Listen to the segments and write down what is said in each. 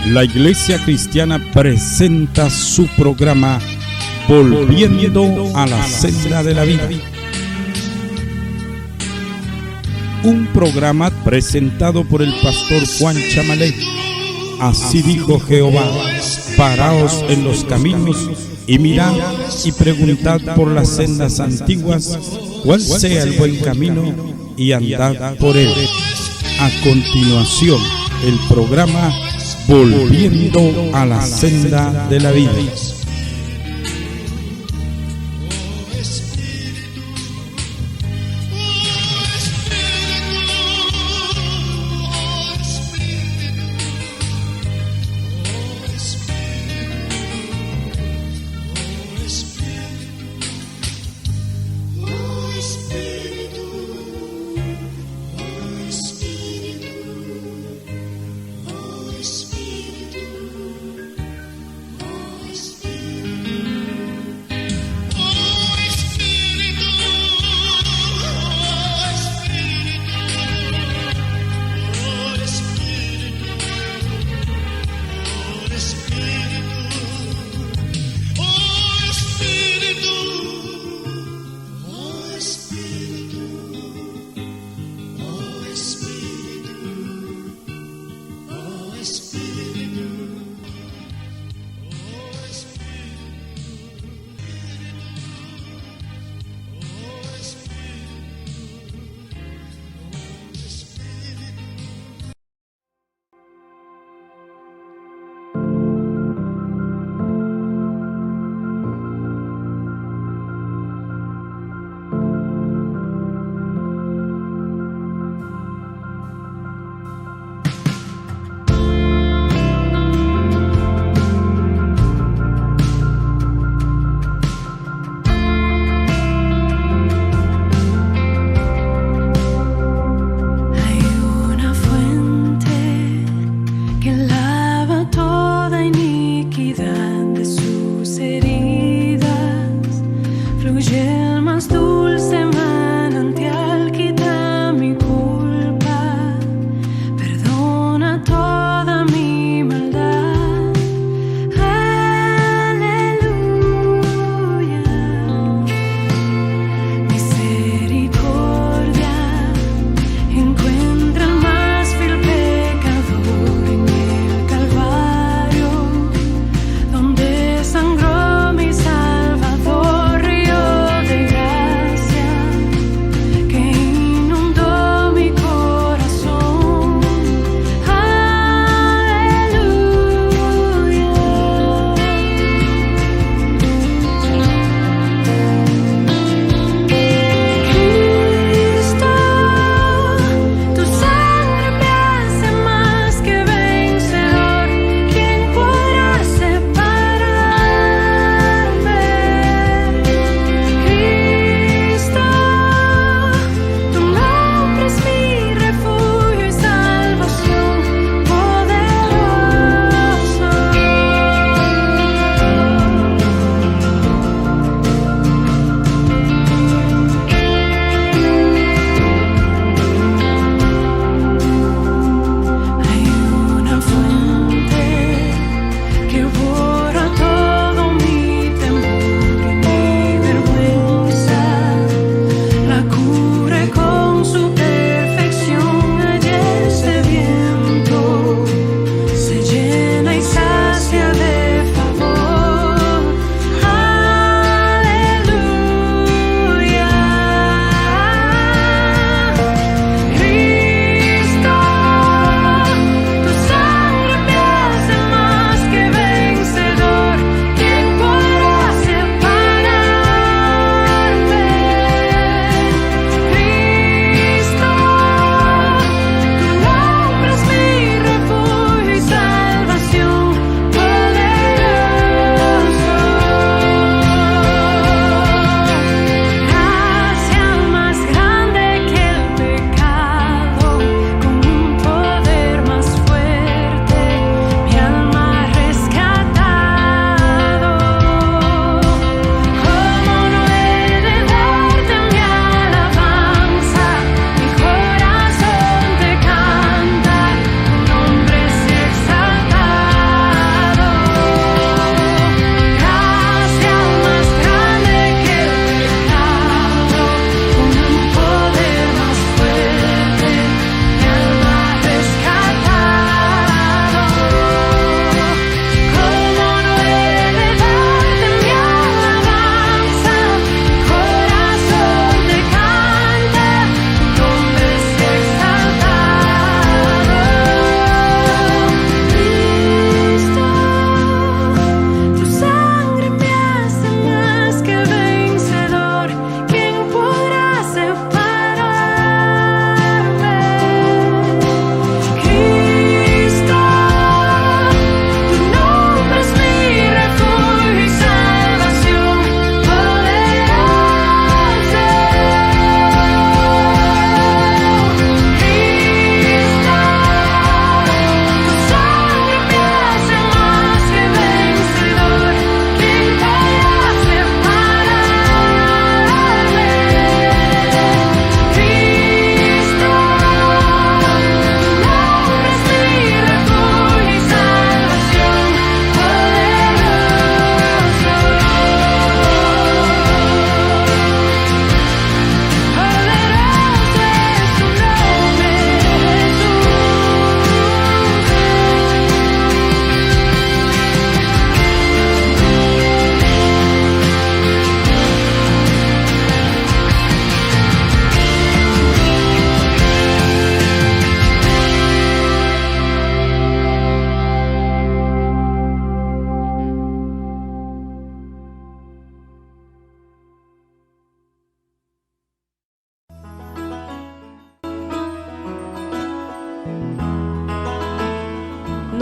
La Iglesia Cristiana presenta su programa Volviendo a la Senda de la Vida. Un programa presentado por el pastor Juan Chamalé. Así dijo Jehová: paraos en los caminos y mirad y preguntad por las sendas antiguas cuál sea el buen camino y andad por él. A continuación, el programa Volviendo a la Senda de la Vida. Espíritu,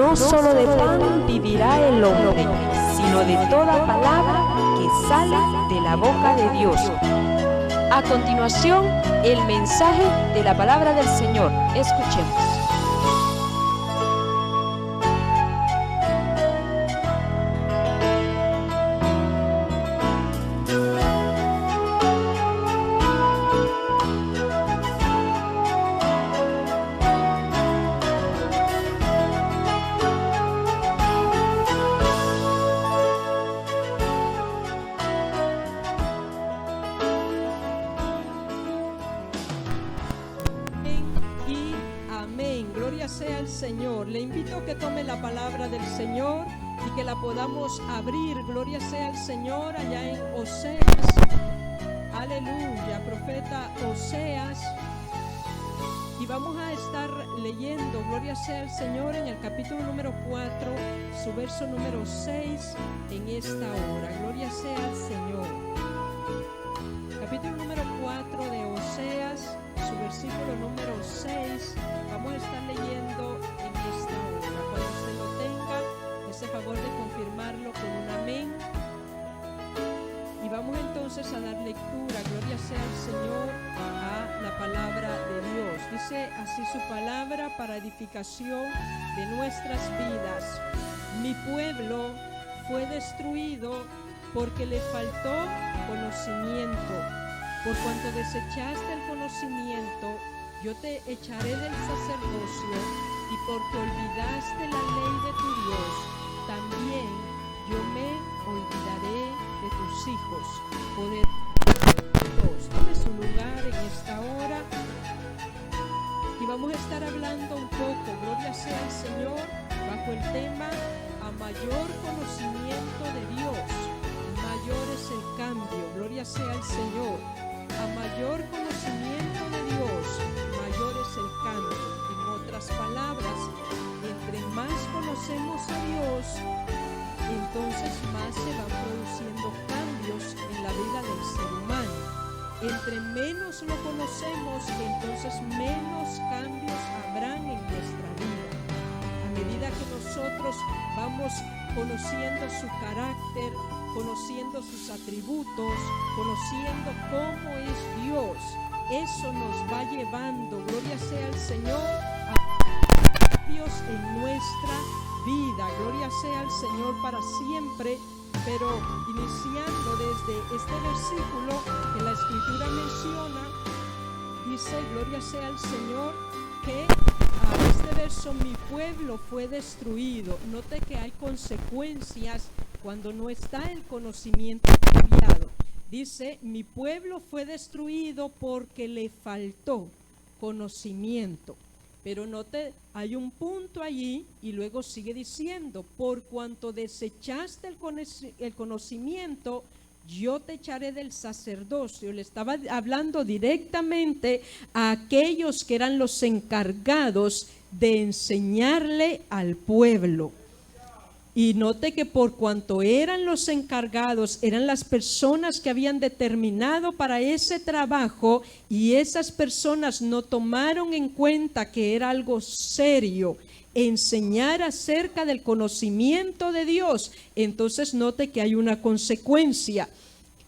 No solo de pan vivirá el hombre, sino de toda palabra que sale de la boca de Dios. A continuación, el mensaje de la palabra del Señor. Escuchemos. Sea el Señor. Le invito a que tome la palabra del Señor y que la podamos abrir. Gloria sea el Señor allá en Oseas. Aleluya, profeta Oseas. Y vamos a estar leyendo, gloria sea el Señor, en el capítulo número 4, su verso número 6 en esta hora. Gloria sea el Señor. Capítulo número 4 de Oseas, su versículo número 6. Vamos a estar leyendo en esta hora. Cuando usted lo tenga, ese favor de confirmarlo con un amén. Y vamos entonces a dar lectura, gloria sea al Señor, a la palabra de Dios. Dice así su palabra para edificación de nuestras vidas. Mi pueblo fue destruido porque le faltó conocimiento. Por cuanto desechaste el conocimiento, yo te echaré del sacerdocio, y porque olvidaste la ley de tu Dios, también yo me olvidaré de tus hijos. Poder Dios, tome su lugar en esta hora y vamos a estar hablando un poco, gloria sea al Señor, bajo el tema a mayor conocimiento de Dios, mayor es el cambio, gloria sea al Señor. A mayor conocimiento de Dios, mayor es el cambio. En otras palabras, entre más conocemos a Dios, entonces más se van produciendo cambios en la vida del ser humano. Entre menos lo conocemos, entonces menos cambios habrán en nuestra vida. A medida que nosotros vamos conociendo su carácter, conociendo sus atributos, conociendo cómo es Dios, eso nos va llevando, gloria sea al Señor, a cambios en nuestra vida. Gloria sea al Señor para siempre. Pero iniciando desde este versículo que la Escritura menciona, dice, gloria sea al Señor, que a este verso, mi pueblo fue destruido. Note que hay consecuencias cuando no está el conocimiento cambiado. Dice, mi pueblo fue destruido porque le faltó conocimiento. Pero note, hay un punto allí y luego sigue diciendo, por cuanto desechaste el conocimiento, yo te echaré del sacerdocio. Le estaba hablando directamente a aquellos que eran los encargados de enseñarle al pueblo. Y note que por cuanto eran los encargados, eran las personas que habían determinado para ese trabajo, y esas personas no tomaron en cuenta que era algo serio enseñar acerca del conocimiento de Dios, entonces note que hay una consecuencia.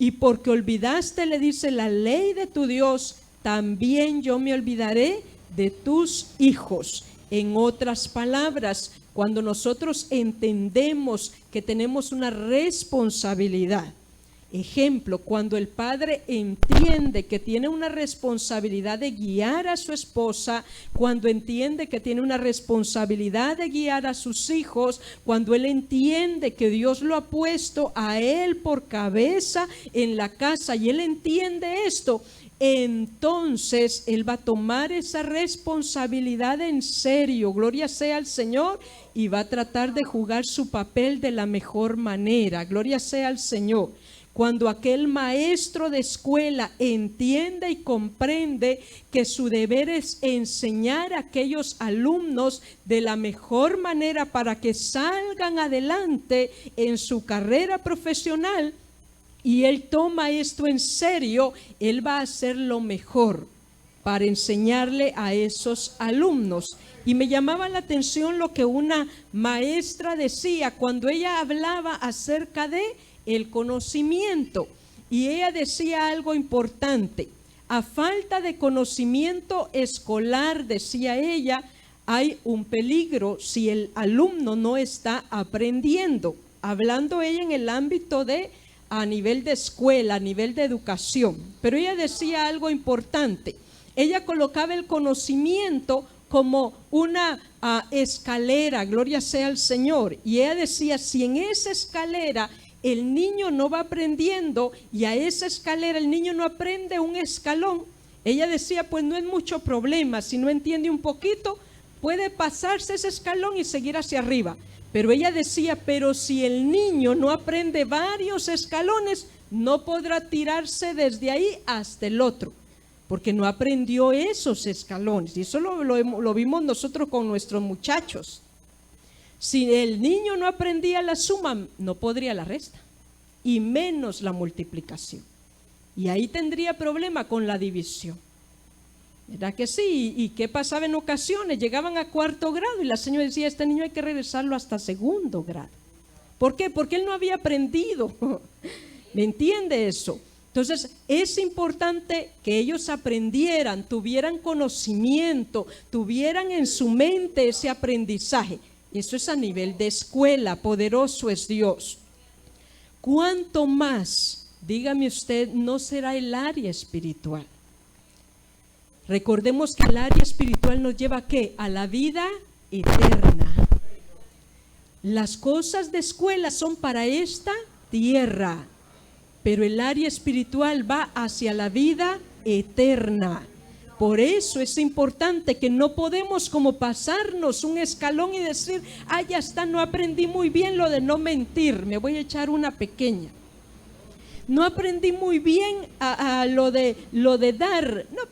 Y porque olvidaste, le dice, la ley de tu Dios, también yo me olvidaré de tus hijos. En otras palabras, cuando nosotros entendemos que tenemos una responsabilidad, ejemplo, cuando el padre entiende que tiene una responsabilidad de guiar a su esposa, cuando entiende que tiene una responsabilidad de guiar a sus hijos, cuando él entiende que Dios lo ha puesto a él por cabeza en la casa y él entiende esto, entonces él va a tomar esa responsabilidad en serio, gloria sea al Señor, y va a tratar de jugar su papel de la mejor manera, gloria sea al Señor. Cuando aquel maestro de escuela entiende y comprende que su deber es enseñar a aquellos alumnos de la mejor manera para que salgan adelante en su carrera profesional, y él toma esto en serio, él va a hacer lo mejor. para enseñarle a esos alumnos. Y me llamaba la atención lo que una maestra decía cuando ella hablaba acerca de el conocimiento. Y ella decía algo importante: a falta de conocimiento escolar, decía ella, hay un peligro si el alumno no está aprendiendo. Hablando ella en el ámbito de a nivel de escuela, a nivel de educación. Pero ella decía algo importante. Ella colocaba el conocimiento como una escalera, gloria sea al Señor. Y ella decía, si en esa escalera el niño no va aprendiendo y a esa escalera el niño no aprende un escalón, ella decía, pues no es mucho problema. Si no entiende un poquito, puede pasarse ese escalón y seguir hacia arriba. Pero ella decía, pero si el niño no aprende varios escalones, no podrá tirarse desde ahí hasta el otro, porque no aprendió esos escalones. Y eso lo vimos nosotros con nuestros muchachos. Si el niño no aprendía la suma, no podría la resta, y menos la multiplicación. Y ahí tendría problema con la división. ¿Verdad que sí? ¿Y qué pasaba en ocasiones? Llegaban a 4º grado y la señora decía, este niño hay que regresarlo hasta 2º grado. ¿Por qué? Porque él no había aprendido. ¿Me entiende eso? Entonces es importante que ellos aprendieran, tuvieran conocimiento, tuvieran en su mente ese aprendizaje. Eso es a nivel de escuela. Poderoso es Dios. ¿Cuánto más, dígame usted, no será el área espiritual? Recordemos que el área espiritual nos lleva ¿a qué? A la vida eterna. Las cosas de escuela son para esta tierra, pero el área espiritual va hacia la vida eterna. Por eso es importante que no podemos como pasarnos un escalón y decir, ya está, no aprendí muy bien lo de no mentir, me voy a echar una pequeña. No aprendí muy bien lo de dar, no,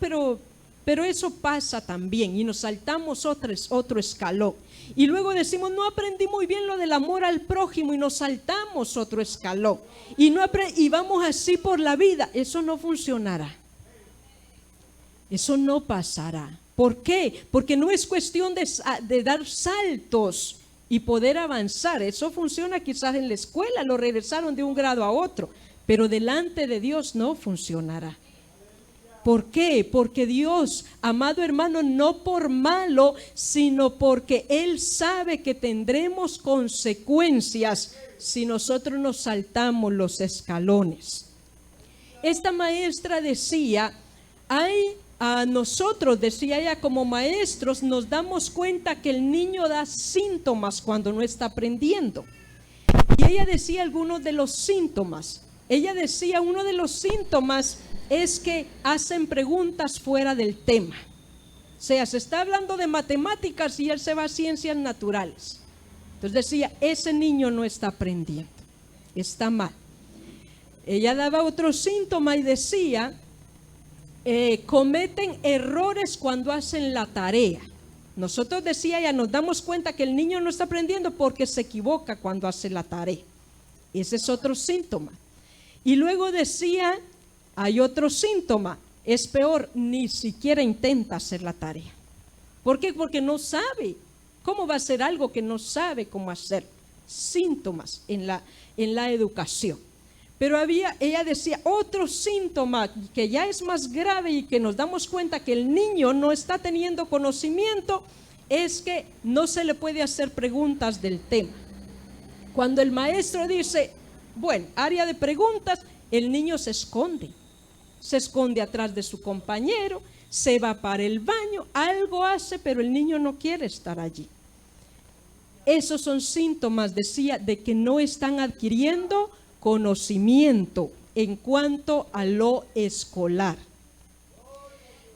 pero eso pasa también y nos saltamos otro escalón. Y luego decimos, no aprendí muy bien lo del amor al prójimo y nos saltamos otro escalón. Y vamos así por la vida. Eso no funcionará. Eso no pasará. ¿Por qué? Porque no es cuestión de dar saltos y poder avanzar. Eso funciona quizás en la escuela, lo regresaron de un grado a otro, pero delante de Dios no funcionará. ¿Por qué? Porque Dios, amado hermano, no por malo, sino porque Él sabe que tendremos consecuencias si nosotros nos saltamos los escalones. Esta maestra decía, a nosotros, decía ella, como maestros, nos damos cuenta que el niño da síntomas cuando no está aprendiendo. Y ella decía algunos de los síntomas. Ella decía, uno de los síntomas es que hacen preguntas fuera del tema. O sea, se está hablando de matemáticas y él se va a ciencias naturales. Entonces decía, ese niño no está aprendiendo, está mal. Ella daba otro síntoma y decía, cometen errores cuando hacen la tarea. Nosotros, decía ella, nos damos cuenta que el niño no está aprendiendo porque se equivoca cuando hace la tarea. Ese es otro síntoma. Y luego decía, hay otro síntoma, es peor, ni siquiera intenta hacer la tarea. ¿Por qué? Porque no sabe. ¿Cómo va a hacer algo que no sabe cómo hacer? Síntomas en la educación. Pero ella decía, otro síntoma que ya es más grave y que nos damos cuenta que el niño no está teniendo conocimiento, es que no se le puede hacer preguntas del tema. Cuando el maestro dice, bueno, área de preguntas, el niño se esconde atrás de su compañero, se va para el baño, algo hace, pero el niño no quiere estar allí. Esos son síntomas, decía, de que no están adquiriendo conocimiento en cuanto a lo escolar.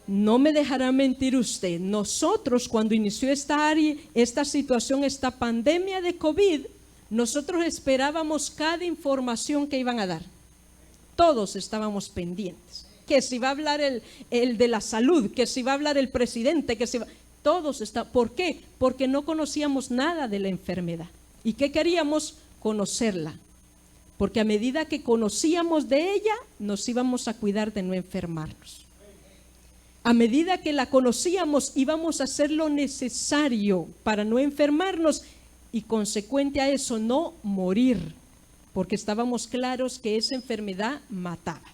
No me dejará mentir usted, nosotros cuando inició esta situación, esta pandemia de COVID, nosotros esperábamos cada información que iban a dar. Todos estábamos pendientes. Que si va a hablar el de la salud, que si va a hablar el presidente, todos está. ¿Por qué? Porque no conocíamos nada de la enfermedad. ¿Y qué queríamos? Conocerla. Porque a medida que conocíamos de ella, nos íbamos a cuidar de no enfermarnos. A A medida que la conocíamos, íbamos a hacer lo necesario para no enfermarnos y, consecuente a eso, no morir, porque estábamos claros que esa enfermedad mataba.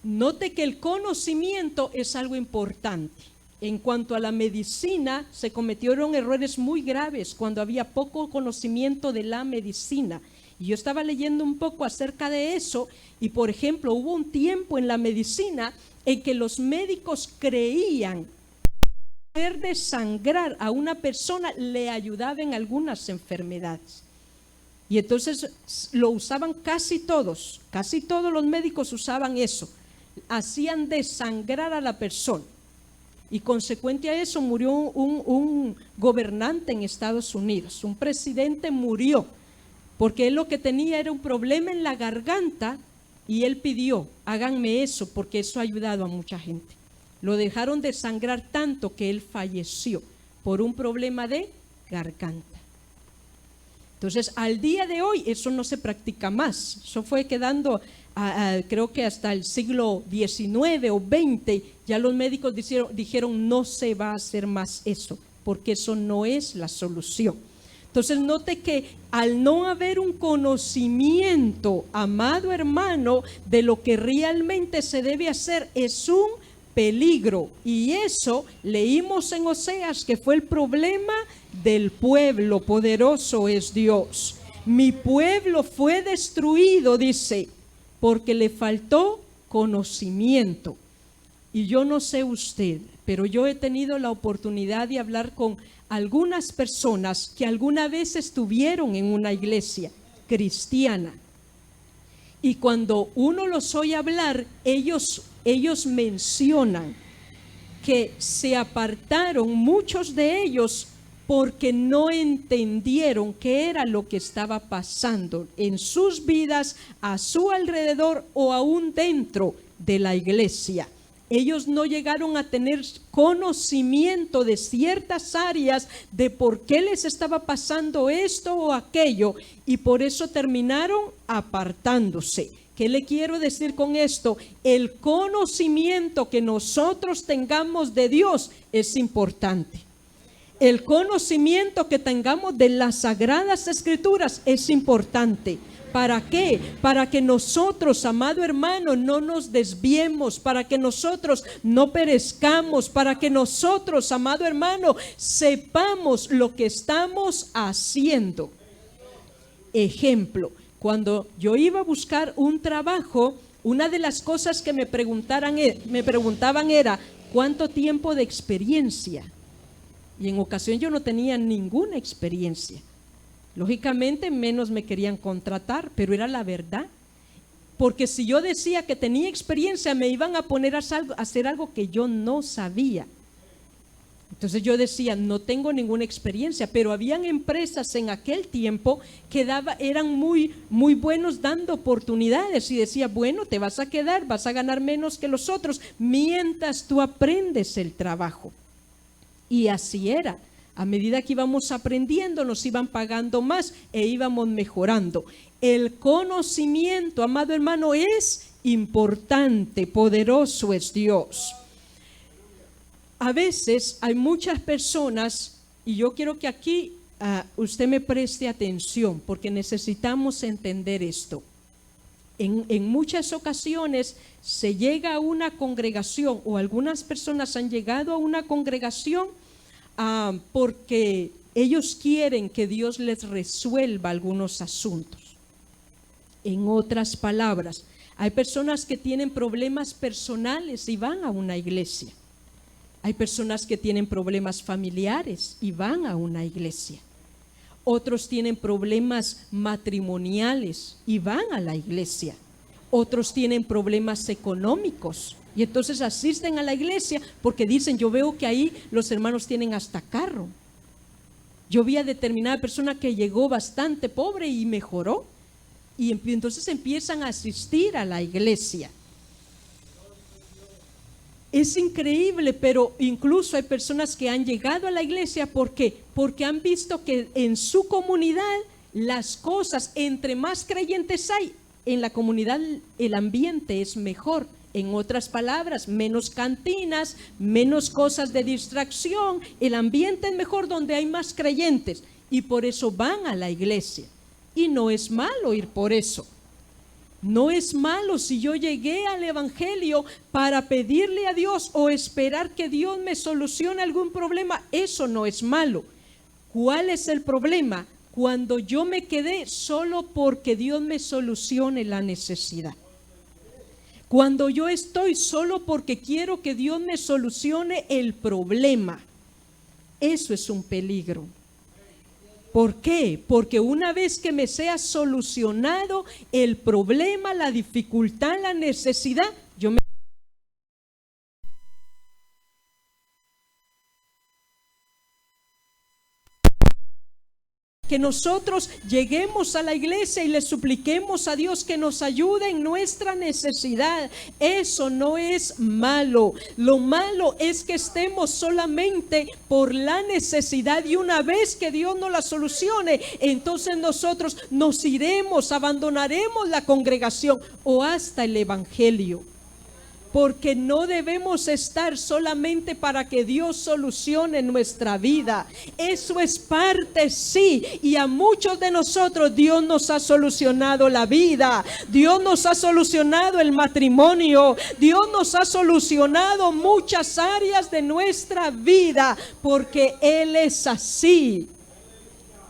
Note que el conocimiento es algo importante. En cuanto a la medicina, se cometieron errores muy graves cuando había poco conocimiento de la medicina. Y yo estaba leyendo un poco acerca de eso y, por ejemplo, hubo un tiempo en la medicina en que los médicos creían que poder desangrar a una persona le ayudaba en algunas enfermedades. Y entonces lo usaban casi todos los médicos usaban eso. Hacían desangrar a la persona. Y consecuente a eso murió un gobernante en Estados Unidos, un presidente murió, porque él lo que tenía era un problema en la garganta y él pidió, háganme eso, porque eso ha ayudado a mucha gente. Lo dejaron desangrar tanto que él falleció por un problema de garganta. Entonces, al día de hoy eso no se practica más, eso fue quedando... creo que hasta el siglo XIX o XX ya los médicos dijeron no se va a hacer más eso, porque eso no es la solución. Entonces note que al no haber un conocimiento, amado hermano, de lo que realmente se debe hacer, es un peligro. Y eso leímos en Oseas, que fue el problema del pueblo. Poderoso es Dios. Mi pueblo fue destruido, dice, porque le faltó conocimiento. Y yo no sé usted, pero yo he tenido la oportunidad de hablar con algunas personas que alguna vez estuvieron en una iglesia cristiana. Y cuando uno los oye hablar, ellos mencionan que se apartaron, muchos de ellos, porque no entendieron qué era lo que estaba pasando en sus vidas, a su alrededor o aún dentro de la iglesia. Ellos no llegaron a tener conocimiento de ciertas áreas de por qué les estaba pasando esto o aquello, y por eso terminaron apartándose. ¿Qué le quiero decir con esto? El conocimiento que nosotros tengamos de Dios es importante. El conocimiento que tengamos de las Sagradas Escrituras es importante. ¿Para qué? Para que nosotros, amado hermano, no nos desviemos, para que nosotros no perezcamos, para que nosotros, amado hermano, sepamos lo que estamos haciendo. Ejemplo, cuando yo iba a buscar un trabajo, una de las cosas que me preguntaban era, ¿cuánto tiempo de experiencia? Y en ocasión yo no tenía ninguna experiencia. Lógicamente menos me querían contratar, pero era la verdad. Porque si yo decía que tenía experiencia, me iban a poner a hacer algo que yo no sabía. Entonces yo decía, no tengo ninguna experiencia, pero habían empresas en aquel tiempo que eran muy buenos dando oportunidades y decía, bueno, te vas a quedar, vas a ganar menos que los otros mientras tú aprendes el trabajo. Y así era. A medida que íbamos aprendiendo, nos iban pagando más e íbamos mejorando. El conocimiento, amado hermano, es importante. Poderoso es Dios. A veces hay muchas personas, y yo quiero que aquí usted me preste atención, porque necesitamos entender esto. En muchas ocasiones se llega a una congregación, o algunas personas han llegado a una congregación porque ellos quieren que Dios les resuelva algunos asuntos. En otras palabras, hay personas que tienen problemas personales y van a una iglesia. Hay personas que tienen problemas familiares y van a una iglesia. Otros tienen problemas matrimoniales y van a la iglesia. Otros tienen problemas económicos y entonces asisten a la iglesia porque dicen, yo veo que ahí los hermanos tienen hasta carro. Yo vi a determinada persona que llegó bastante pobre y mejoró, y entonces empiezan a asistir a la iglesia. Es increíble, pero incluso hay personas que han llegado a la iglesia porque han visto que en su comunidad las cosas, entre más creyentes hay en la comunidad, el ambiente es mejor En otras palabras, menos cantinas, menos cosas de distracción, el ambiente es mejor donde hay más creyentes y por eso van a la iglesia. Y no es malo ir por eso. No es malo si yo llegué al evangelio para pedirle a Dios o esperar que Dios me solucione algún problema. Eso no es malo. ¿Cuál es el problema? Cuando yo me quedé solo porque Dios me solucione la necesidad. Cuando yo estoy solo porque quiero que Dios me solucione el problema. Eso es un peligro. ¿Por qué? Porque una vez que me sea solucionado el problema, la dificultad, la necesidad, yo me... Que nosotros lleguemos a la iglesia y le supliquemos a Dios que nos ayude en nuestra necesidad. Eso no es malo. Lo malo es que estemos solamente por la necesidad y una vez que Dios nos la solucione, entonces nosotros nos iremos, abandonaremos la congregación o hasta el evangelio. Porque no debemos estar solamente para que Dios solucione nuestra vida. Eso es parte, sí, y a muchos de nosotros Dios nos ha solucionado la vida. Dios nos ha solucionado el matrimonio. Dios nos ha solucionado muchas áreas de nuestra vida, porque Él es así.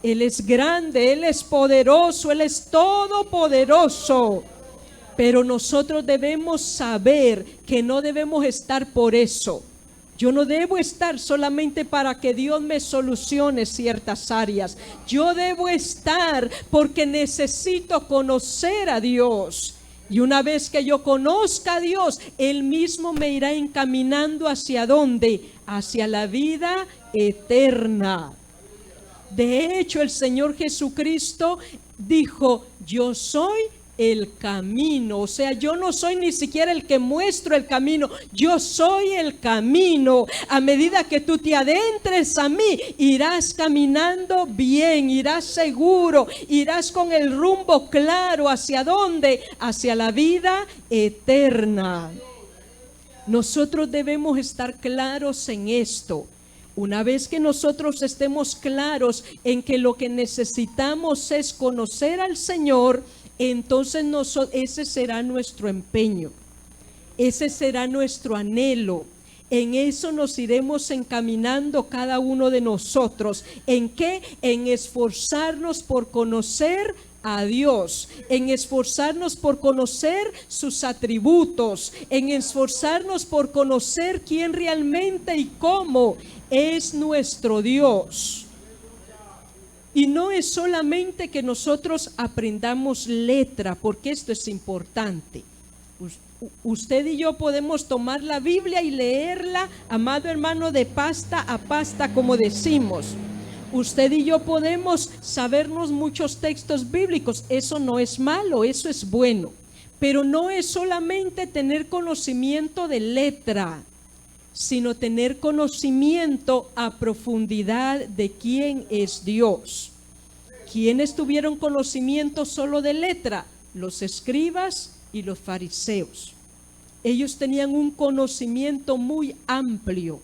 Él es grande, Él es poderoso, Él es todopoderoso. Pero nosotros debemos saber que no debemos estar por eso. Yo no debo estar solamente para que Dios me solucione ciertas áreas. Yo debo estar porque necesito conocer a Dios. Y una vez que yo conozca a Dios, Él mismo me irá encaminando ¿hacia dónde? Hacia la vida eterna. De hecho, el Señor Jesucristo dijo: yo soy el camino. O sea, yo no soy ni siquiera el que muestro el camino, yo soy el camino. A medida que tú te adentres a mí, irás caminando bien, irás seguro, irás con el rumbo claro. ¿Hacia dónde? Hacia la vida eterna. Nosotros debemos estar claros en esto. Una vez que nosotros estemos claros en que lo que necesitamos es conocer al Señor, entonces ese será nuestro empeño, ese será nuestro anhelo. En eso nos iremos encaminando cada uno de nosotros. ¿En qué? En esforzarnos por conocer a Dios, en esforzarnos por conocer sus atributos, en esforzarnos por conocer quién realmente y cómo es nuestro Dios. Y no es solamente que nosotros aprendamos letra, porque esto es importante. Usted y yo podemos tomar la Biblia y leerla, amado hermano, de pasta a pasta, como decimos. Usted y yo podemos sabernos muchos textos bíblicos. Eso no es malo, eso es bueno. Pero no es solamente tener conocimiento de letra, sino tener conocimiento a profundidad de quién es Dios. ¿Quiénes tuvieron conocimiento solo de letra? Los escribas y los fariseos. Ellos tenían un conocimiento muy amplio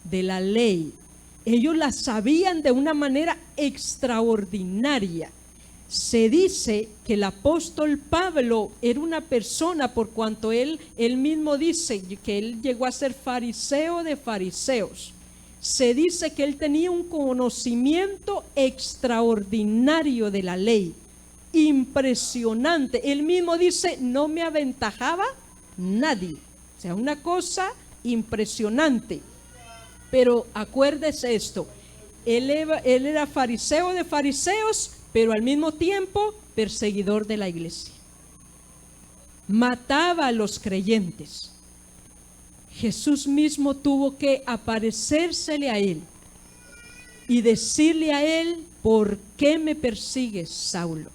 de la ley. Ellos la sabían de una manera extraordinaria. Se dice que el apóstol Pablo era una persona, por cuanto él mismo dice que él llegó a ser fariseo de fariseos. Se dice que él tenía un conocimiento extraordinario de la ley, impresionante. Él mismo dice: no me aventajaba nadie. O sea, una cosa impresionante. Pero acuérdese esto: él era fariseo de fariseos, pero al mismo tiempo perseguidor de la iglesia. Mataba a los creyentes. Jesús mismo tuvo que aparecérsele a él y decirle a él: ¿por qué me persigues, Saulo?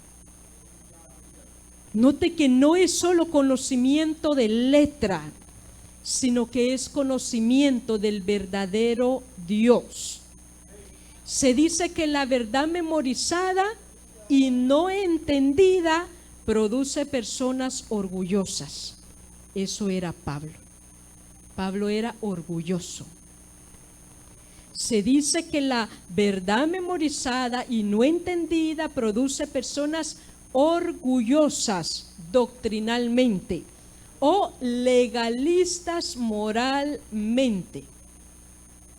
Note que no es solo conocimiento de letra, sino que es conocimiento del verdadero Dios. Se dice que la verdad memorizada y no entendida produce personas orgullosas. Eso era Pablo. Pablo era orgulloso. Se dice que la verdad memorizada y no entendida produce personas orgullosas doctrinalmente o legalistas moralmente.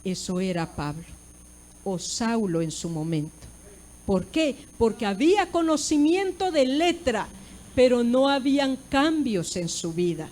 Eso era Pablo o Saulo en su momento. ¿Por qué? Porque había conocimiento de letra, pero no habían cambios en su vida.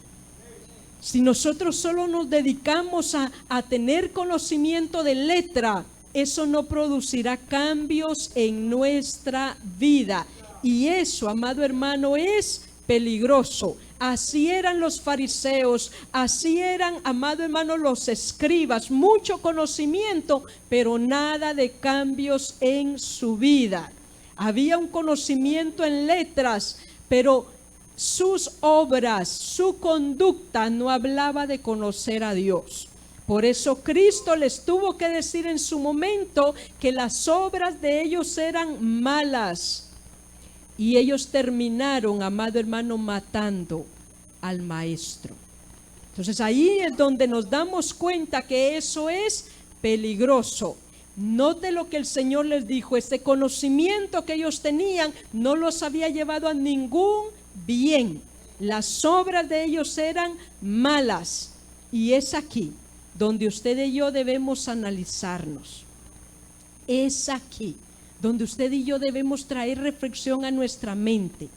Si nosotros solo nos dedicamos a tener conocimiento de letra, eso no producirá cambios en nuestra vida. Y eso, amado hermano, es peligroso. Así eran los fariseos, así eran, amado hermano, los escribas. Mucho conocimiento, pero nada de cambios en su vida. Había un conocimiento en letras, pero sus obras, su conducta no hablaba de conocer a Dios. Por eso Cristo les tuvo que decir en su momento que las obras de ellos eran malas. Y ellos terminaron, amado hermano, matando al maestro. Entonces ahí es donde nos damos cuenta que eso es peligroso. Note lo que el Señor les dijo. Este conocimiento que ellos tenían no los había llevado a ningún bien. Las obras de ellos eran malas. Y es aquí donde usted y yo debemos analizarnos. Es aquí donde usted y yo debemos traer reflexión a nuestra mente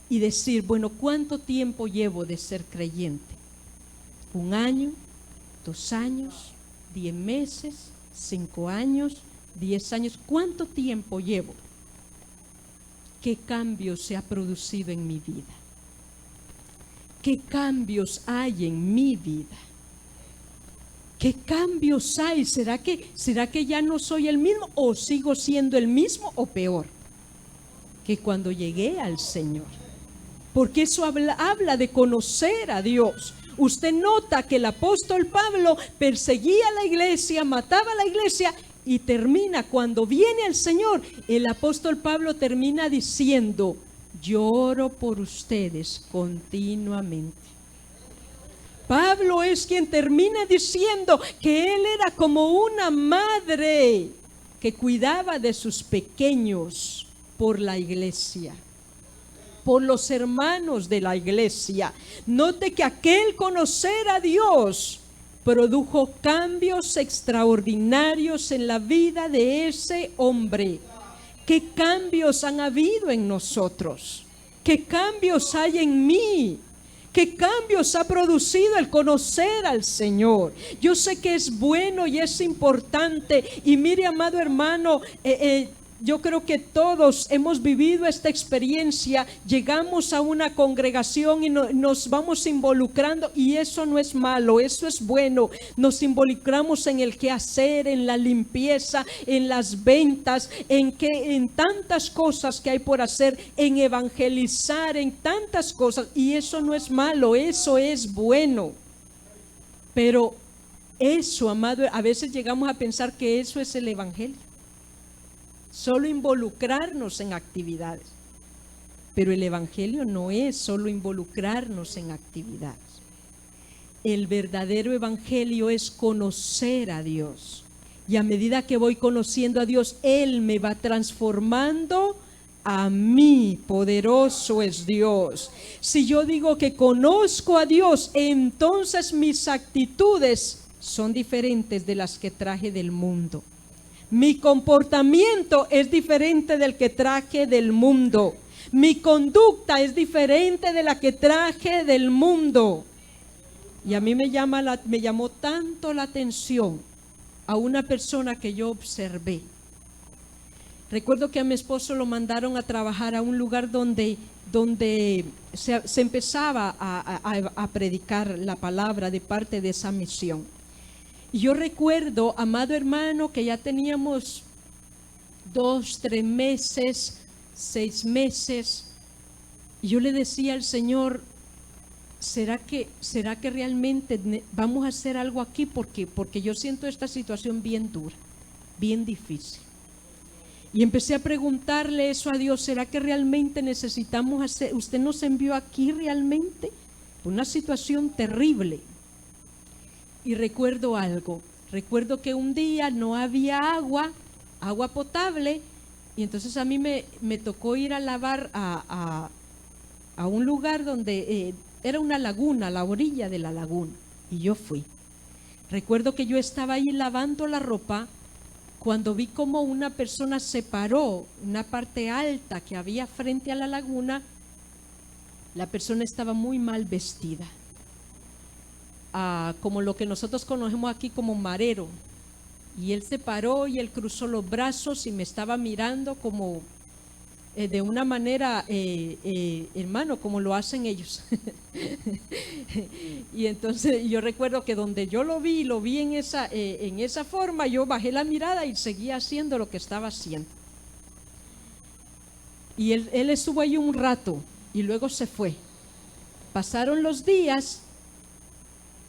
y decir, bueno, ¿cuánto tiempo llevo de ser creyente? ¿1 año? ¿2 años? ¿10 meses? ¿5 años? ¿10 años? ¿Cuánto tiempo llevo? ¿Qué cambios se ha producido en mi vida? ¿Qué cambios hay en mi vida? ¿Qué cambios hay? ¿Será que ya no soy el mismo o sigo siendo el mismo o peor que cuando llegué al Señor? Porque eso habla de conocer a Dios. Usted nota que el apóstol Pablo perseguía a la iglesia, mataba a la iglesia y termina, cuando viene el Señor, el apóstol Pablo termina diciendo, yo oro por ustedes continuamente. Pablo es quien termina diciendo que él era como una madre que cuidaba de sus pequeños por la iglesia, por los hermanos de la iglesia. Note que aquel conocer a Dios produjo cambios extraordinarios en la vida de ese hombre. ¿Qué cambios han habido en nosotros? ¿Qué cambios hay en mí? ¿Qué cambios ha producido el conocer al Señor? Yo sé que es bueno y es importante. Y mire, amado hermano, yo creo que todos hemos vivido esta experiencia. Llegamos a una congregación y nos vamos involucrando, y eso no es malo, eso es bueno. Nos involucramos en el quehacer, en la limpieza, en las ventas, en tantas cosas que hay por hacer, en evangelizar, en tantas cosas, y eso no es malo, eso es bueno. Pero eso, amado, a veces llegamos a pensar que eso es el evangelio. Solo involucrarnos en actividades. Pero el evangelio no es solo involucrarnos en actividades. El verdadero evangelio es conocer a Dios. Y a medida que voy conociendo a Dios, Él me va transformando a mí. Poderoso es Dios. Si yo digo que conozco a Dios, entonces mis actitudes son diferentes de las que traje del mundo. Mi comportamiento es diferente del que traje del mundo. Mi conducta es diferente de la que traje del mundo. Y a mí me llamó tanto la atención a una persona que yo observé. Recuerdo que a mi esposo lo mandaron a trabajar a un lugar donde se empezaba a predicar la palabra de parte de esa misión. Y yo recuerdo, amado hermano, que ya teníamos 2, 3 meses, 6 meses. Y yo le decía al Señor, ¿será que realmente vamos a hacer algo aquí? Porque yo siento esta situación bien dura, bien difícil. Y empecé a preguntarle eso a Dios, ¿será que realmente necesitamos hacer? ¿Usted nos envió aquí realmente? Fue una situación terrible. Y recuerdo algo. Recuerdo que un día no había agua potable, y entonces a mí me tocó ir a lavar a un lugar donde era una laguna, a la orilla de la laguna, y yo fui. Recuerdo que yo estaba ahí lavando la ropa cuando vi como una persona se paró, una parte alta que había frente a la laguna. La persona estaba muy mal vestida, como lo que nosotros conocemos aquí como marero, y él se paró y él cruzó los brazos y me estaba mirando como de una manera, hermano, como lo hacen ellos. Y entonces yo recuerdo que donde yo lo vi en esa forma, yo bajé la mirada y seguía haciendo lo que estaba haciendo. Y él estuvo ahí un rato y luego se fue. Pasaron los días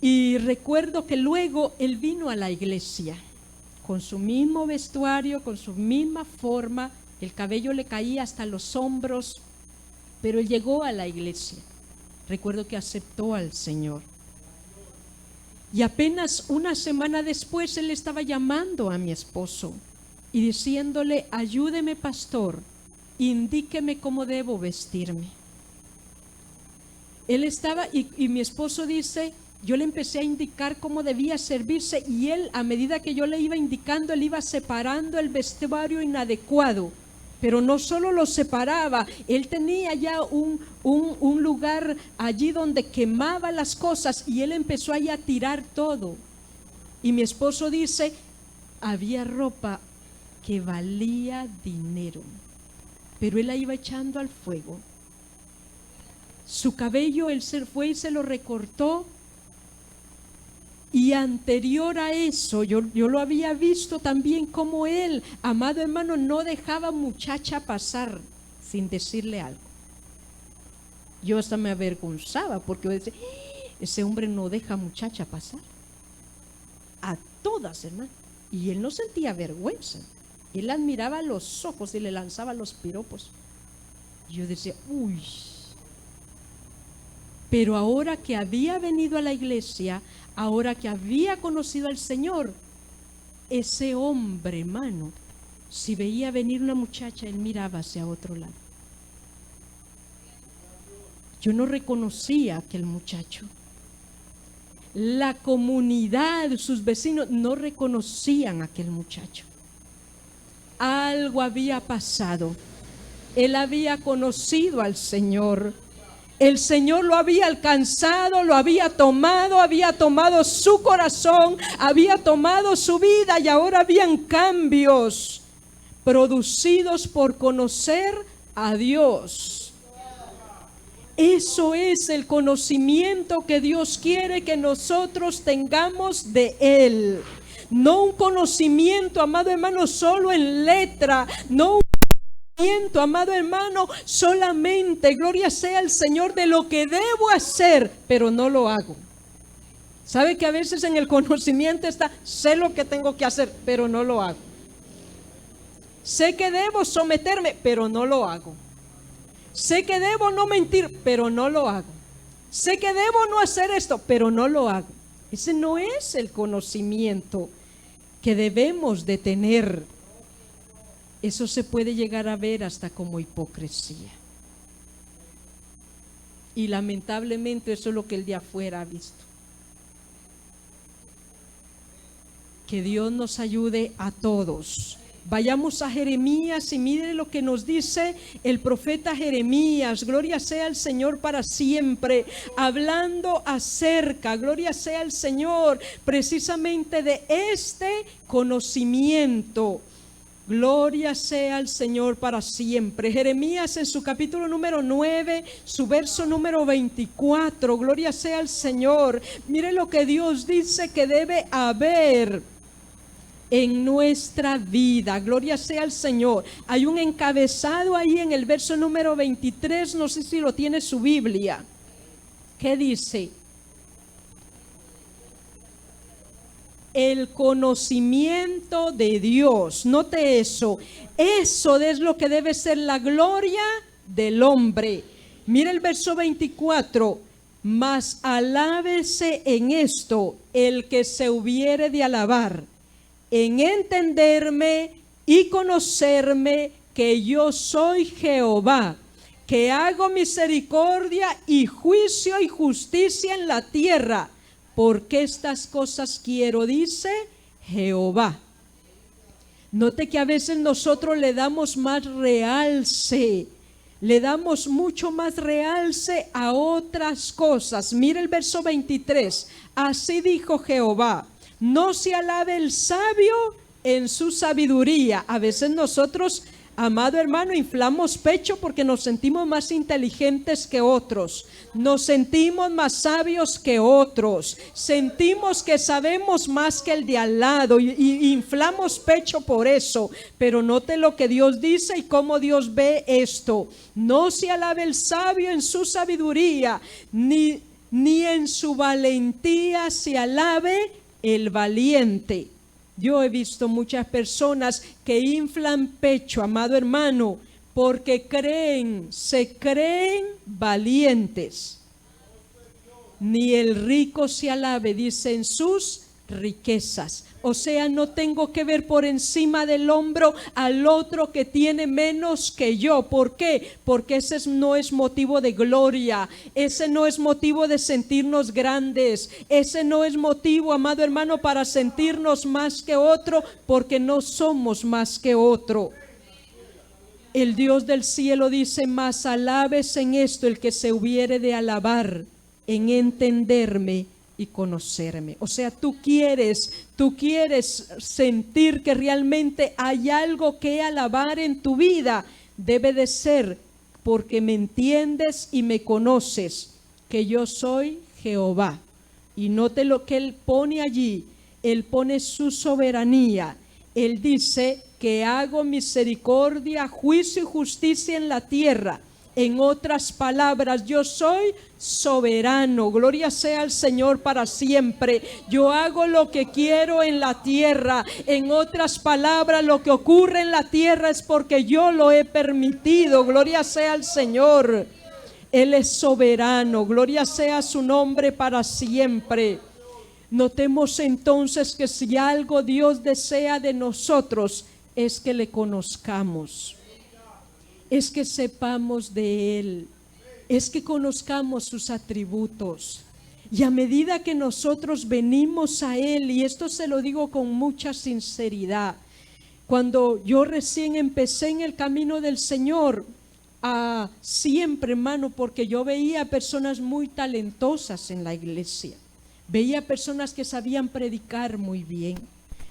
y recuerdo que luego él vino a la iglesia con su mismo vestuario, con su misma forma. El cabello le caía hasta los hombros, pero él llegó a la iglesia. Recuerdo que aceptó al Señor. Y apenas una semana después él estaba llamando a mi esposo y diciéndole: ayúdeme, pastor, indíqueme cómo debo vestirme. Él estaba, y mi esposo dice, yo le empecé a indicar cómo debía servirse, y él, a medida que yo le iba indicando, él iba separando el vestuario inadecuado. Pero no solo lo separaba, él tenía ya un lugar allí donde quemaba las cosas, y él empezó ahí a tirar todo. Y mi esposo dice, había ropa que valía dinero, pero él la iba echando al fuego. Su cabello, él se fue y se lo recortó. Y anterior a eso, yo lo había visto también como él, amado hermano, no dejaba muchacha pasar sin decirle algo. Yo hasta me avergonzaba porque yo decía, ese hombre no deja muchacha pasar. A todas, hermano. Y él no sentía vergüenza. Él admiraba los ojos y le lanzaba los piropos. Yo decía, uy. Pero ahora que había venido a la iglesia, ahora que había conocido al Señor, ese hombre, hermano, si veía venir una muchacha, él miraba hacia otro lado. Yo no reconocía a aquel muchacho. La comunidad, sus vecinos, no reconocían a aquel muchacho. Algo había pasado. Él había conocido al Señor. El Señor lo había alcanzado, lo había tomado su corazón, había tomado su vida, y ahora habían cambios producidos por conocer a Dios. Eso es el conocimiento que Dios quiere que nosotros tengamos de Él. No un conocimiento, amado hermano, solo en letra, no un conocimiento, amado hermano, solamente, gloria sea al Señor, de lo que debo hacer, pero no lo hago. ¿Sabe que a veces en el conocimiento está, sé lo que tengo que hacer, pero no lo hago? Sé que debo someterme, pero no lo hago. Sé que debo no mentir, pero no lo hago. Sé que debo no hacer esto, pero no lo hago. Ese no es el conocimiento que debemos de tener. Eso se puede llegar a ver hasta como hipocresía. Y lamentablemente eso es lo que el de afuera ha visto. Que Dios nos ayude a todos. Vayamos a Jeremías y mire lo que nos dice el profeta Jeremías. Gloria sea al Señor para siempre. Hablando acerca, gloria sea al Señor, precisamente de este conocimiento. Gloria sea al Señor para siempre. Jeremías en su capítulo número 9, su verso número 24. Gloria sea al Señor. Mire lo que Dios dice que debe haber en nuestra vida. Gloria sea al Señor. Hay un encabezado ahí en el verso número 23. No sé si lo tiene su Biblia. ¿Qué dice? El conocimiento de Dios. Note eso. Eso es lo que debe ser la gloria del hombre. Mira el verso 24. Mas alábese en esto el que se hubiere de alabar, en entenderme y conocerme que yo soy Jehová, que hago misericordia y juicio y justicia en la tierra, porque estas cosas quiero, dice Jehová. Note que a veces nosotros le damos más realce, le damos mucho más realce a otras cosas. Mira el verso 23, así dijo Jehová, no se alabe el sabio en su sabiduría. A veces nosotros, amado hermano, inflamos pecho porque nos sentimos más inteligentes que otros, nos sentimos más sabios que otros, sentimos que sabemos más que el de al lado y inflamos pecho por eso. Pero note lo que Dios dice y cómo Dios ve esto. No se alabe el sabio en su sabiduría, ni en su valentía se alabe el valiente. Yo he visto muchas personas que inflan pecho, amado hermano, porque se creen valientes. Ni el rico se alabe, dice, en sus riquezas. O sea, no tengo que ver por encima del hombro al otro que tiene menos que yo. ¿Por qué? Porque ese no es motivo de gloria, ese no es motivo de sentirnos grandes, ese no es motivo, amado hermano, para sentirnos más que otro, porque no somos más que otro. El Dios del cielo dice, mas alabes en esto el que se hubiere de alabar, en entenderme y conocerme. O sea, tú quieres sentir que realmente hay algo que alabar en tu vida. Debe de ser porque me entiendes y me conoces, que yo soy Jehová. Y note lo que Él pone allí. Él pone su soberanía. Él dice que hago misericordia, juicio y justicia en la tierra. En otras palabras, yo soy soberano, gloria sea al Señor para siempre. Yo hago lo que quiero en la tierra. En otras palabras, lo que ocurre en la tierra es porque yo lo he permitido, gloria sea al Señor. Él es soberano, gloria sea su nombre para siempre. Notemos entonces que si algo Dios desea de nosotros es que le conozcamos, es que sepamos de Él, es que conozcamos sus atributos. Y a medida que nosotros venimos a Él, y esto se lo digo con mucha sinceridad, cuando yo recién empecé en el camino del Señor, siempre, hermano, porque yo veía personas muy talentosas en la iglesia, veía personas que sabían predicar muy bien,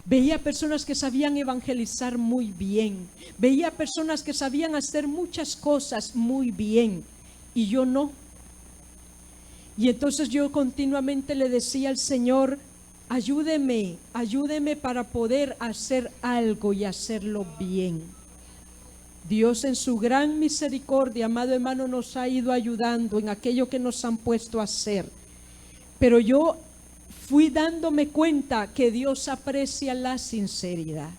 veía personas que sabían evangelizar muy bien, veía personas que sabían hacer muchas cosas muy bien, y yo no. Y entonces yo continuamente le decía al Señor, ayúdeme para poder hacer algo y hacerlo bien. Dios en su gran misericordia, amado hermano, nos ha ido ayudando en aquello que nos han puesto a hacer. Pero yo fui dándome cuenta que Dios aprecia la sinceridad,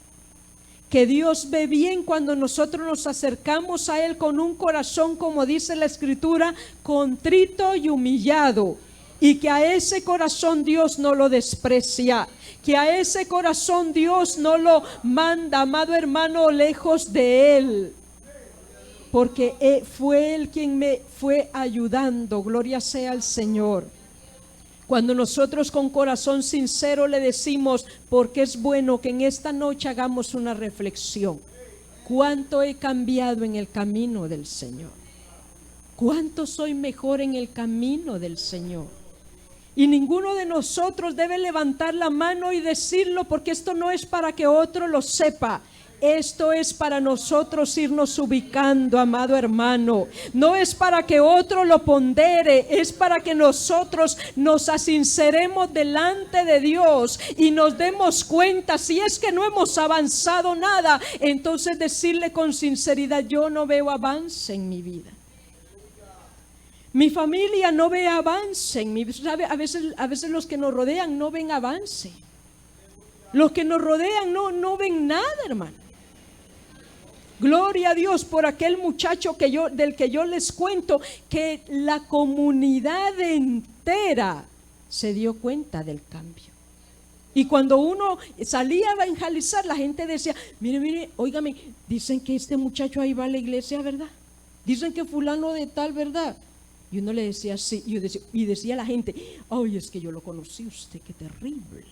que Dios ve bien cuando nosotros nos acercamos a Él con un corazón, como dice la Escritura, contrito y humillado, y que a ese corazón Dios no lo desprecia, que a ese corazón Dios no lo manda, amado hermano, lejos de Él, porque fue Él quien me fue ayudando, gloria sea al Señor. Cuando nosotros con corazón sincero le decimos, porque es bueno que en esta noche hagamos una reflexión, ¿cuánto he cambiado en el camino del Señor? ¿Cuánto soy mejor en el camino del Señor? Y ninguno de nosotros debe levantar la mano y decirlo, porque esto no es para que otro lo sepa. Esto es para nosotros irnos ubicando, amado hermano. No es para que otro lo pondere, es para que nosotros nos asinceremos delante de Dios y nos demos cuenta. Si es que no hemos avanzado nada, entonces decirle con sinceridad, yo no veo avance en mi vida. Mi familia no ve avance en mi vida. A veces los que nos rodean no ven avance. Los que nos rodean no ven nada, hermano. Gloria a Dios por aquel muchacho del que yo les cuento, que la comunidad entera se dio cuenta del cambio. Y cuando uno salía a evangelizar, la gente decía: mire, óigame, dicen que este muchacho ahí va a la iglesia, ¿verdad? Dicen que fulano de tal, ¿verdad? Y uno le decía sí, y decía la gente: ay, es que yo lo conocí usted, qué terrible.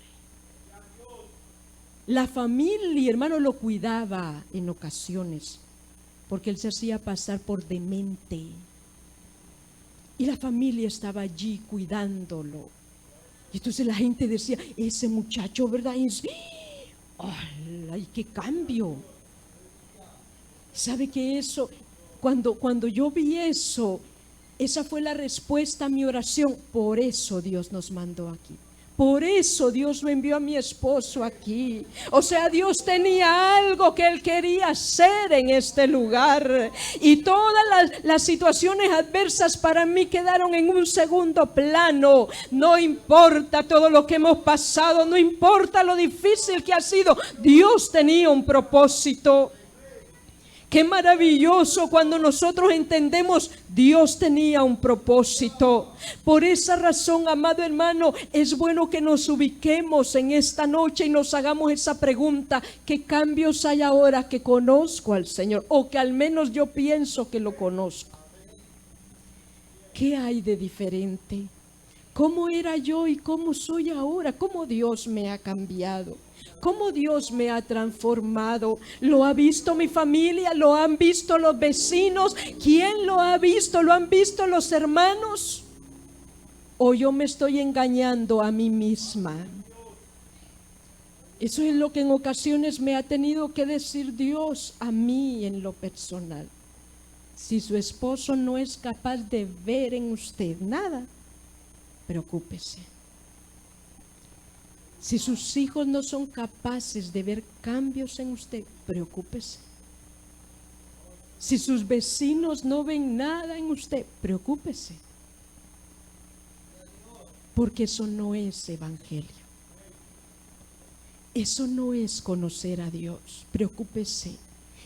La familia, hermano, lo cuidaba en ocasiones, porque él se hacía pasar por demente. Y la familia estaba allí cuidándolo. Y entonces la gente decía: ese muchacho, ¿verdad? ¡Ay, qué cambio! ¿Sabe que eso? Cuando yo vi eso, esa fue la respuesta a mi oración. Por eso Dios nos mandó aquí. Por eso Dios me envió a mi esposo aquí. O sea, Dios tenía algo que Él quería hacer en este lugar. Y todas las situaciones adversas para mí quedaron en un segundo plano. No importa todo lo que hemos pasado, no importa lo difícil que ha sido, Dios tenía un propósito. Qué maravilloso cuando nosotros entendemos: Dios tenía un propósito. Por esa razón, amado hermano, es bueno que nos ubiquemos en esta noche y nos hagamos esa pregunta: ¿qué cambios hay ahora que conozco al Señor? O que al menos yo pienso que lo conozco. ¿Qué hay de diferente? ¿Cómo era yo y cómo soy ahora? ¿Cómo Dios me ha cambiado? ¿Cómo Dios me ha transformado? ¿Lo ha visto mi familia? ¿Lo han visto los vecinos? ¿Quién lo ha visto? ¿Lo han visto los hermanos? ¿O yo me estoy engañando a mí misma? Eso es lo que en ocasiones me ha tenido que decir Dios a mí en lo personal. Si su esposo no es capaz de ver en usted nada, preocúpese. Si sus hijos no son capaces de ver cambios en usted, preocúpese. Si sus vecinos no ven nada en usted, preocúpese. Porque eso no es evangelio. Eso no es conocer a Dios. Preocúpese.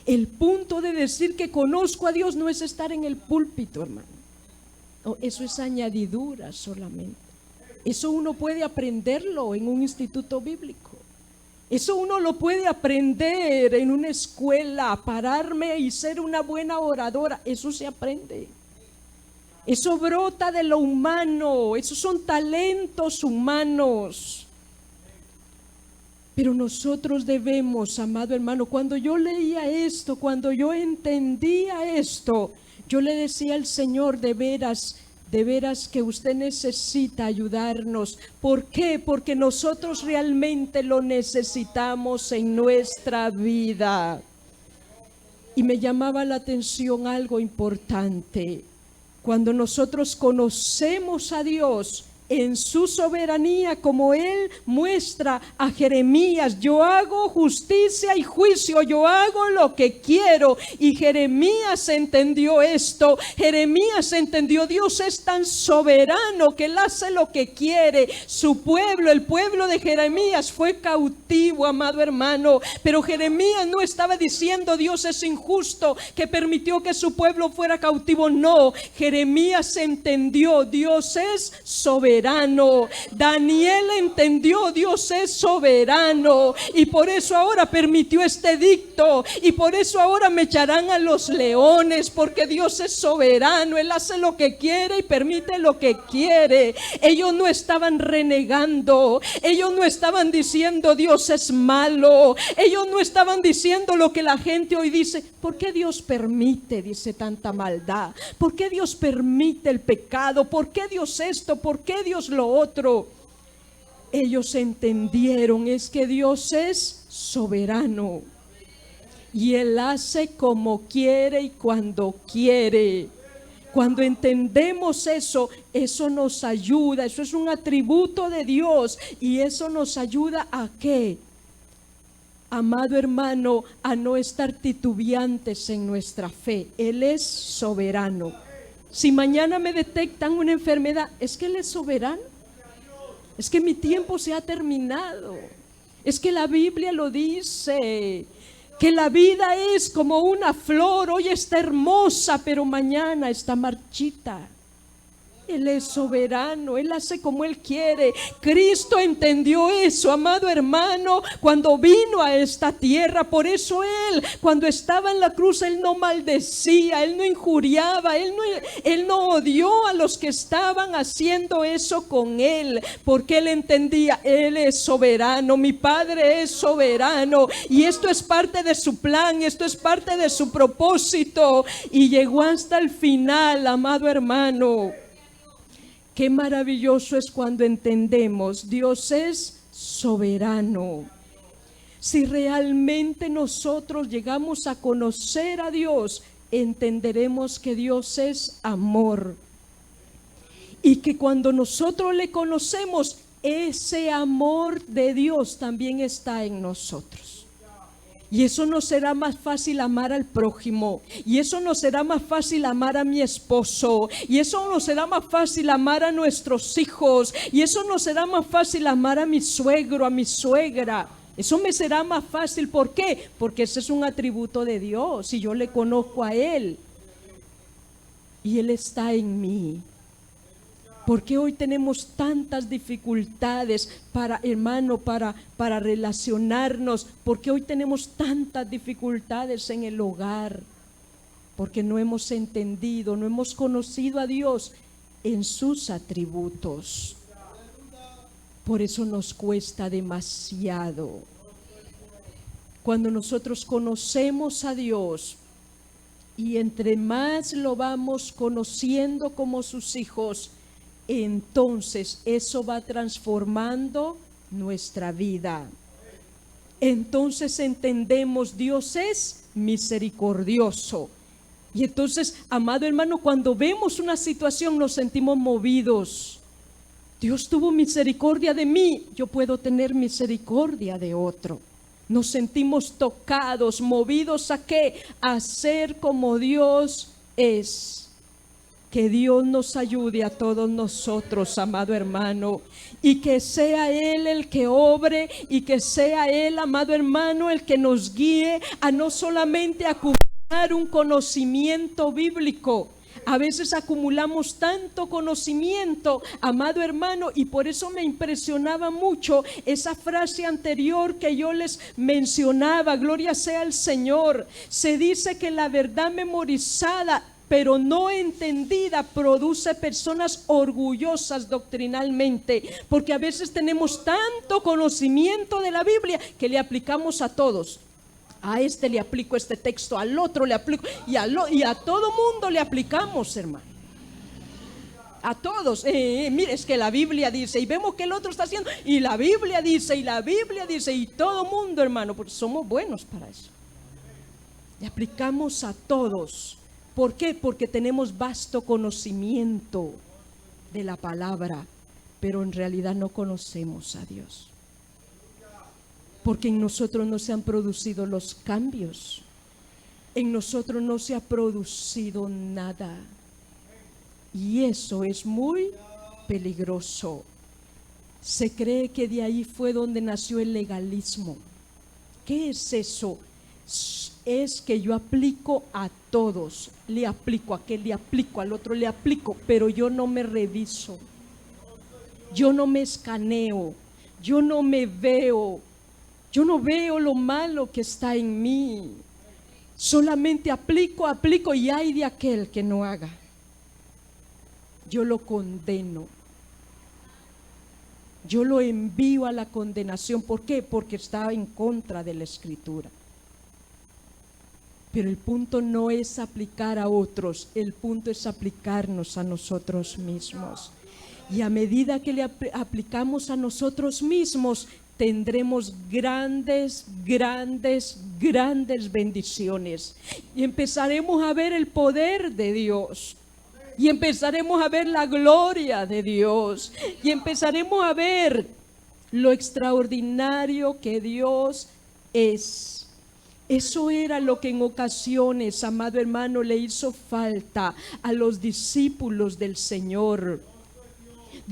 El punto de decir que conozco a Dios no es estar en el púlpito, hermano. No, eso es añadidura solamente. Eso uno puede aprenderlo en un instituto bíblico. Eso uno lo puede aprender en una escuela, pararme y ser una buena oradora. Eso se aprende. Eso brota de lo humano. Esos son talentos humanos. Pero nosotros debemos, amado hermano, cuando yo leía esto, cuando yo entendía esto, yo le decía al Señor: de veras que usted necesita ayudarnos. ¿Por qué? Porque nosotros realmente lo necesitamos en nuestra vida. Y me llamaba la atención algo importante. Cuando nosotros conocemos a Dios en su soberanía, como Él muestra a Jeremías: yo hago justicia y juicio, yo hago lo que quiero. Y Jeremías entendió esto. Jeremías entendió: Dios es tan soberano que Él hace lo que quiere. Su pueblo, el pueblo de Jeremías, fue cautivo, amado hermano, pero Jeremías no estaba diciendo: Dios es injusto que permitió que su pueblo fuera cautivo. No, Jeremías entendió: Dios es soberano. Daniel entendió: Dios es soberano, y por eso ahora permitió este edicto, y por eso ahora me echarán a los leones, porque Dios es soberano. Él hace lo que quiere y permite lo que quiere. Ellos no estaban renegando, ellos no estaban diciendo: Dios es malo. Ellos no estaban diciendo lo que la gente hoy dice: ¿por qué Dios permite, dice, tanta maldad? ¿Por qué Dios permite el pecado? ¿Por qué Dios esto? ¿Por qué Dios lo otro? Ellos entendieron: es que Dios es soberano y Él hace como quiere y cuando quiere. Cuando entendemos eso, eso nos ayuda. Eso es un atributo de Dios, y eso nos ayuda ¿a qué? Amado hermano, a no estar titubeantes en nuestra fe. Él es soberano. Si mañana me detectan una enfermedad, es que Él es soberano. Es que mi tiempo se ha terminado. Es que la Biblia lo dice, que la vida es como una flor, hoy está hermosa, pero mañana está marchita. Él es soberano, Él hace como Él quiere. Cristo entendió eso, amado hermano, cuando vino a esta tierra. Por eso Él, cuando estaba en la cruz, Él no maldecía, Él no injuriaba, Él no odió a los que estaban haciendo eso con Él, porque Él entendía, Él es soberano, mi Padre es soberano, y esto es parte de su plan, esto es parte de su propósito, y llegó hasta el final, amado hermano. Qué maravilloso es cuando entendemos, Dios es soberano. Si realmente nosotros llegamos a conocer a Dios, entenderemos que Dios es amor. Y que cuando nosotros le conocemos, ese amor de Dios también está en nosotros. Y eso nos será más fácil amar al prójimo. Y eso nos será más fácil amar a mi esposo. Y eso nos será más fácil amar a nuestros hijos. Y eso nos será más fácil amar a mi suegro, a mi suegra. Eso me será más fácil. ¿Por qué? Porque ese es un atributo de Dios. Y yo le conozco a Él. Y Él está en mí. Porque hoy tenemos tantas dificultades para relacionarnos? Porque hoy tenemos tantas dificultades en el hogar? Porque no hemos entendido, no hemos conocido a Dios en sus atributos. Por eso nos cuesta demasiado. Cuando nosotros conocemos a Dios y entre más lo vamos conociendo como sus hijos, entonces eso va transformando nuestra vida. Entonces entendemos, Dios es misericordioso. Y entonces, amado hermano, cuando vemos una situación nos sentimos movidos. Dios tuvo misericordia de mí, yo puedo tener misericordia de otro. Nos sentimos tocados, movidos ¿a qué? A ser como Dios es. Que Dios nos ayude a todos nosotros, amado hermano, y que sea Él el que obre, y que sea Él, amado hermano, el que nos guíe a no solamente acumular un conocimiento bíblico. A veces acumulamos tanto conocimiento, amado hermano, y por eso me impresionaba mucho esa frase anterior que yo les mencionaba, gloria sea al Señor. Se dice que la verdad memorizada pero no entendida produce personas orgullosas doctrinalmente, porque a veces tenemos tanto conocimiento de la Biblia que le aplicamos a todos. A este le aplico este texto, al otro le aplico y a todo mundo le aplicamos, hermano. A todos, mire, es que la Biblia dice, y vemos que el otro está haciendo, y la Biblia dice, y todo mundo, hermano, porque somos buenos para eso. Le aplicamos a todos. ¿Por qué? Porque tenemos vasto conocimiento de la palabra, pero en realidad no conocemos a Dios. Porque en nosotros no se han producido los cambios. En nosotros no se ha producido nada. Y eso es muy peligroso. Se cree que de ahí fue donde nació el legalismo. ¿Qué es eso? Es que yo aplico a todos, le aplico a aquel, le aplico al otro, le aplico, pero yo no me reviso, yo no me escaneo, yo no me veo, yo no veo lo malo que está en mí, solamente aplico y hay de aquel que no haga, yo lo condeno, yo lo envío a la condenación. ¿Por qué? Porque está en contra de la Escritura. Pero el punto no es aplicar a otros, el punto es aplicarnos a nosotros mismos. Y a medida que le aplicamos a nosotros mismos, tendremos grandes bendiciones. Y empezaremos a ver el poder de Dios. Y empezaremos a ver la gloria de Dios. Y empezaremos a ver lo extraordinario que Dios es. Eso era lo que en ocasiones, amado hermano, le hizo falta a los discípulos del Señor.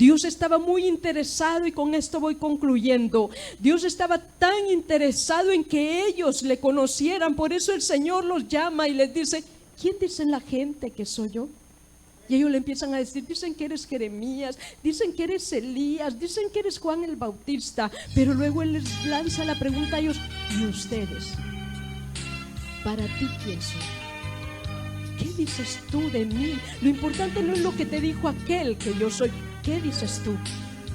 Dios estaba muy interesado, y con esto voy concluyendo. Dios estaba tan interesado en que ellos le conocieran. Por eso el Señor los llama y les dice: ¿quién dice la gente que soy yo? Y ellos le empiezan a decir: dicen que eres Jeremías, dicen que eres Elías, dicen que eres Juan el Bautista. Pero luego Él les lanza la pregunta a ellos: ¿y ustedes? ¿Para ti quién soy? ¿Qué dices tú de mí? Lo importante no es lo que te dijo aquel que yo soy. ¿Qué dices tú?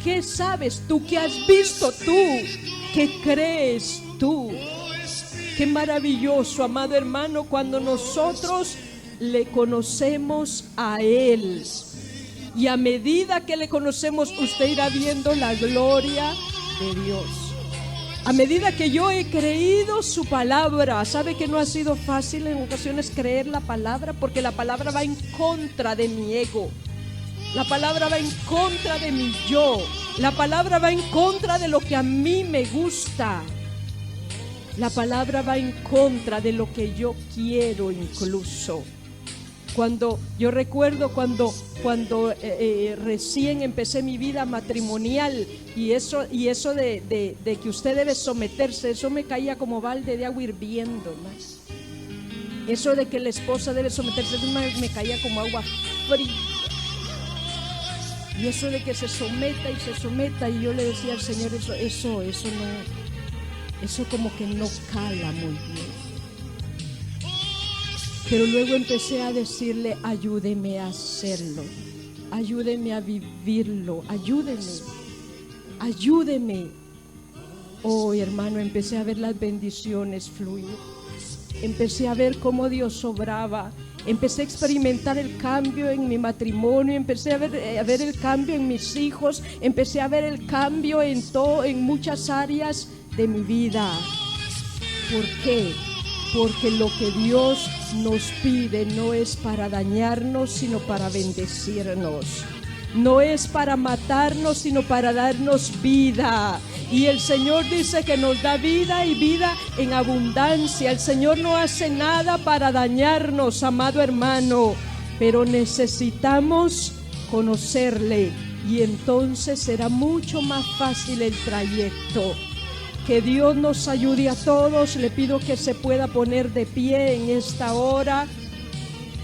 ¿Qué sabes tú? ¿Qué has visto tú? ¿Qué crees tú? Qué maravilloso, amado hermano, cuando nosotros le conocemos a Él. Y a medida que le conocemos, usted irá viendo la gloria de Dios. A medida que yo he creído su palabra, sabe que no ha sido fácil en ocasiones creer la palabra, porque la palabra va en contra de mi ego. La palabra va en contra de mi yo. La palabra va en contra de lo que a mí me gusta. La palabra va en contra de lo que yo quiero incluso. Yo recuerdo cuando recién empecé mi vida matrimonial, y eso de que usted debe someterse, eso me caía como balde de agua hirviendo, ¿no? Eso de que la esposa debe someterse, me caía como agua fría. Y eso de que se someta, y yo le decía al Señor, eso como que no cala muy bien. Pero luego empecé a decirle: ayúdeme a hacerlo, ayúdeme a vivirlo, ayúdeme. Oh, hermano, empecé a ver las bendiciones fluir. Empecé a ver cómo Dios obraba. Empecé a experimentar el cambio en mi matrimonio, empecé a ver el cambio en mis hijos, empecé a ver el cambio en muchas áreas de mi vida. ¿Por qué? Porque lo que Dios nos pide no es para dañarnos, sino para bendecirnos. No es para matarnos, sino para darnos vida. Y el Señor dice que nos da vida, y vida en abundancia. El Señor no hace nada para dañarnos, amado hermano, pero necesitamos conocerle, y entonces será mucho más fácil el trayecto. Que Dios nos ayude a todos. Le pido que se pueda poner de pie en esta hora,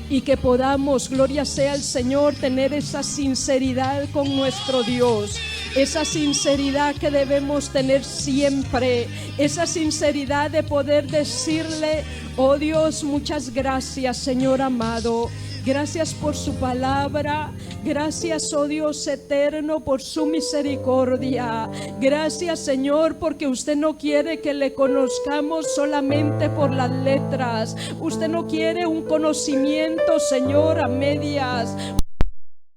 y que podamos, gloria sea al Señor, tener esa sinceridad con nuestro Dios. Esa sinceridad que debemos tener siempre, esa sinceridad de poder decirle: oh Dios, muchas gracias, Señor amado. Gracias por su palabra. Gracias, oh Dios eterno, por su misericordia. Gracias, Señor, porque usted no quiere que le conozcamos solamente por las letras. Usted no quiere un conocimiento, Señor, a medias.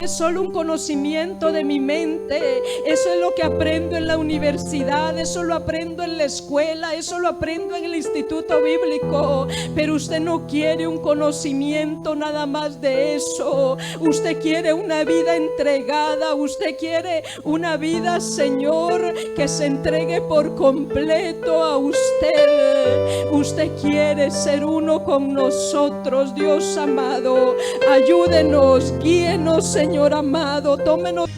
Es solo un conocimiento de mi mente. Eso es lo que aprendo en la universidad, eso lo aprendo en la escuela, eso lo aprendo en el instituto bíblico. Pero usted no quiere un conocimiento nada más de eso. Usted quiere una vida entregada. Usted quiere una vida, Señor, que se entregue por completo a usted. Usted quiere ser uno con nosotros, Dios amado. Ayúdenos, guíenos, Señor amado, tómenos.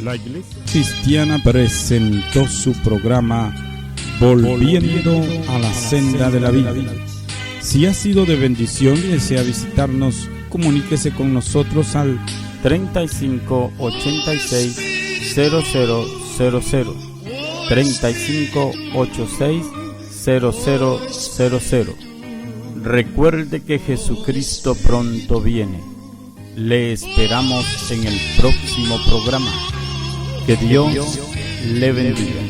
La Iglesia Cristiana presentó su programa Volviendo a la Senda de la Vida. Si ha sido de bendición y desea visitarnos, comuníquese con nosotros al 3586 0000 3586 0000. Recuerde que Jesucristo pronto viene. Le esperamos en el próximo programa. Que Dios le bendiga.